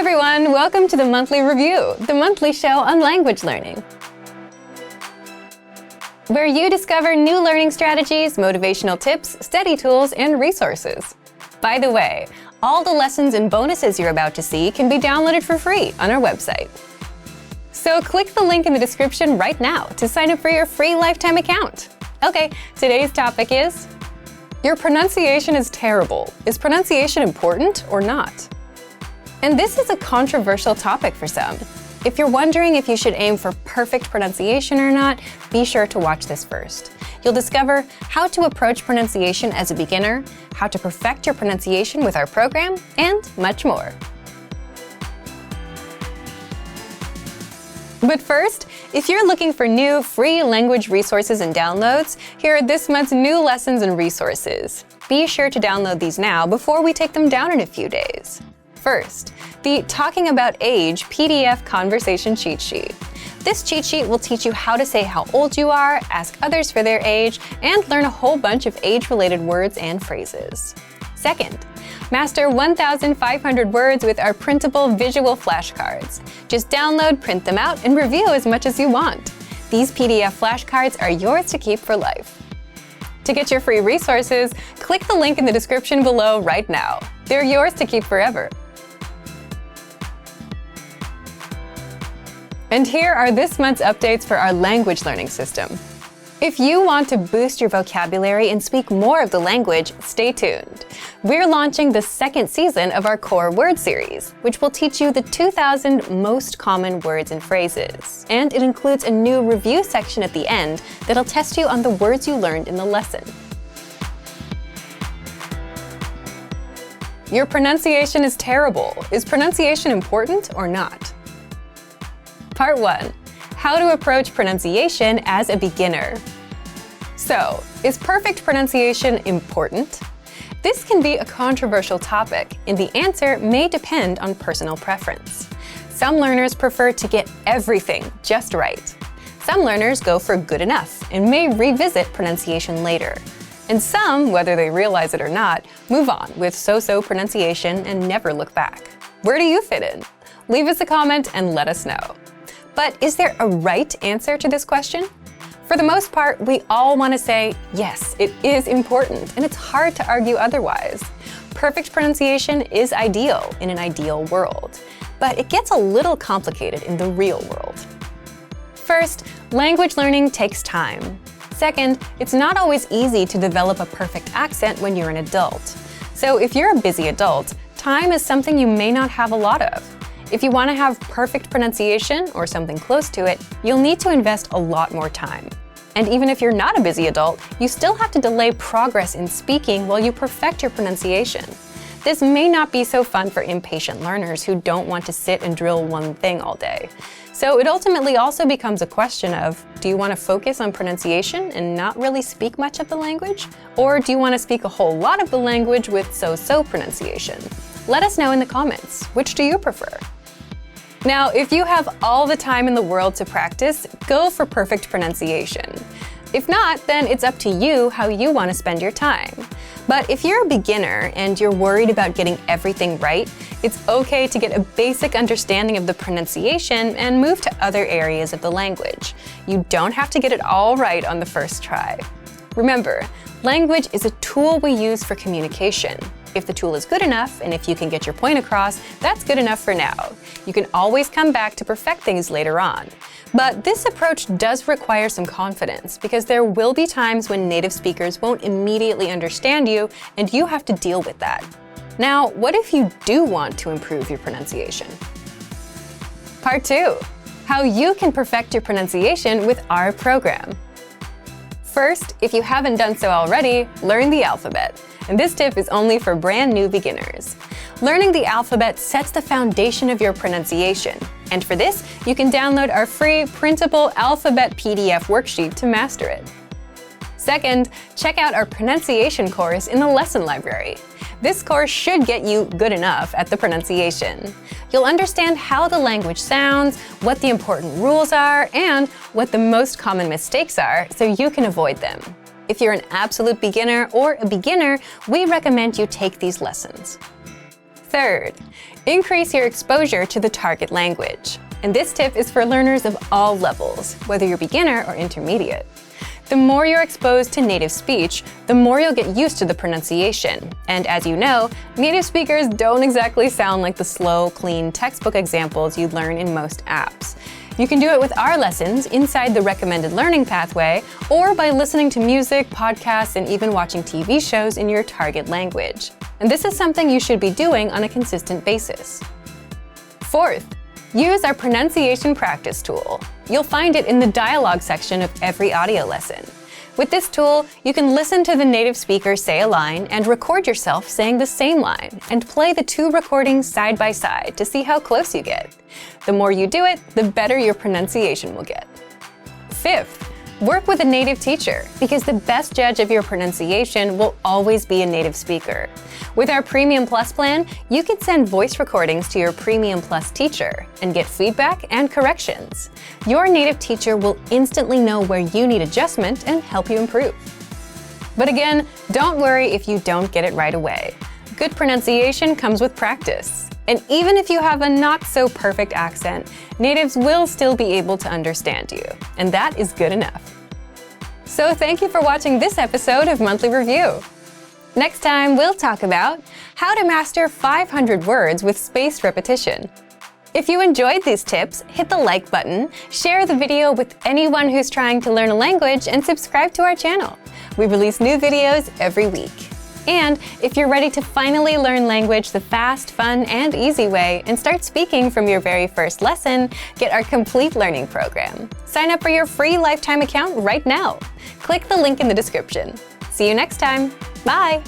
everyone, welcome to the Monthly Review, the monthly show on language learning, where you discover new learning strategies, motivational tips, study tools, and resources. By the way, all the lessons and bonuses you're about to see can be downloaded for free on our website. So click the link in the description right now to sign up for your free lifetime account. Okay, today's topic is: your pronunciation is terrible. Is pronunciation important or not? And this is a controversial topic for some. If you're wondering if you should aim for perfect pronunciation or not, be sure to watch this first. You'll discover how to approach pronunciation as a beginner, how to perfect your pronunciation with our program, and much more. But first, if you're looking for new free language resources and downloads, here are this month's new lessons and resources. Be sure to download these now before we take them down in a few days. First, the Talking About Age PDF Conversation Cheat Sheet. This cheat sheet will teach you how to say how old you are, ask others for their age, and learn a whole bunch of age-related words and phrases. Second, master 1,500 words with our printable visual flashcards. Just download, print them out, and review as much as you want. These PDF flashcards are yours to keep for life. To get your free resources, click the link in the description below right now. They're yours to keep forever. And here are this month's updates for our language learning system. If you want to boost your vocabulary and speak more of the language, stay tuned. We're launching the second season of our Core Word series, which will teach you the 2,000 most common words and phrases. And it includes a new review section at the end that'll test you on the words you learned in the lesson. Your pronunciation is terrible. Is pronunciation important or not? Part 1. How to approach pronunciation as a beginner. So, is perfect pronunciation important? This can be a controversial topic, and the answer may depend on personal preference. Some learners prefer to get everything just right. Some learners go for good enough and may revisit pronunciation later. And some, whether they realize it or not, move on with so-so pronunciation and never look back. Where do you fit in? Leave us a comment and let us know. But is there a right answer to this question? For the most part, we all want to say, yes, it is important, and it's hard to argue otherwise. Perfect pronunciation is ideal in an ideal world, but it gets a little complicated in the real world. First, language learning takes time. Second, it's not always easy to develop a perfect accent when you're an adult. So if you're a busy adult, time is something you may not have a lot of. If you want to have perfect pronunciation, or something close to it, you'll need to invest a lot more time. And even if you're not a busy adult, you still have to delay progress in speaking while you perfect your pronunciation. This may not be so fun for impatient learners who don't want to sit and drill one thing all day. So it ultimately also becomes a question of, do you want to focus on pronunciation and not really speak much of the language? Or do you want to speak a whole lot of the language with so-so pronunciation? Let us know in the comments. Which do you prefer? Now, if you have all the time in the world to practice, go for perfect pronunciation. If not, then it's up to you how you want to spend your time. But if you're a beginner and you're worried about getting everything right, it's okay to get a basic understanding of the pronunciation and move to other areas of the language. You don't have to get it all right on the first try. Remember, language is a tool we use for communication. If the tool is good enough, and if you can get your point across, that's good enough for now. You can always come back to perfect things later on. But this approach does require some confidence, because there will be times when native speakers won't immediately understand you, and you have to deal with that. Now, what if you do want to improve your pronunciation? Part 2. How you can perfect your pronunciation with our program. First, if you haven't done so already, learn the alphabet. And this tip is only for brand new beginners. Learning the alphabet sets the foundation of your pronunciation. And for this, you can download our free printable alphabet PDF worksheet to master it. Second, check out our pronunciation course in the lesson library. This course should get you good enough at the pronunciation. You'll understand how the language sounds, what the important rules are, and what the most common mistakes are, so you can avoid them. If you're an absolute beginner or a beginner, we recommend you take these lessons. Third, increase your exposure to the target language. And this tip is for learners of all levels, whether you're beginner or intermediate. The more you're exposed to native speech, the more you'll get used to the pronunciation. And as you know, native speakers don't exactly sound like the slow, clean textbook examples you'd learn in most apps. You can do it with our lessons inside the recommended learning pathway, or by listening to music, podcasts, and even watching TV shows in your target language. And this is something you should be doing on a consistent basis. Fourth, use our pronunciation practice tool. You'll find it in the dialogue section of every audio lesson. With this tool, you can listen to the native speaker say a line and record yourself saying the same line, and play the two recordings side by side to see how close you get. The more you do it, the better your pronunciation will get. Fifth, work with a native teacher, because the best judge of your pronunciation will always be a native speaker. With our Premium Plus plan, you can send voice recordings to your Premium Plus teacher and get feedback and corrections. Your native teacher will instantly know where you need adjustment and help you improve. But again, don't worry if you don't get it right away. Good pronunciation comes with practice. And even if you have a not-so-perfect accent, natives will still be able to understand you, and that is good enough. So thank you for watching this episode of Monthly Review. Next time, we'll talk about how to master 500 words with spaced repetition. If you enjoyed these tips, hit the like button, share the video with anyone who's trying to learn a language, and subscribe to our channel. We release new videos every week. And if you're ready to finally learn language the fast, fun, and easy way and start speaking from your very first lesson, get our complete learning program. Sign up for your free lifetime account right now. Click the link in the description. See you next time. Bye!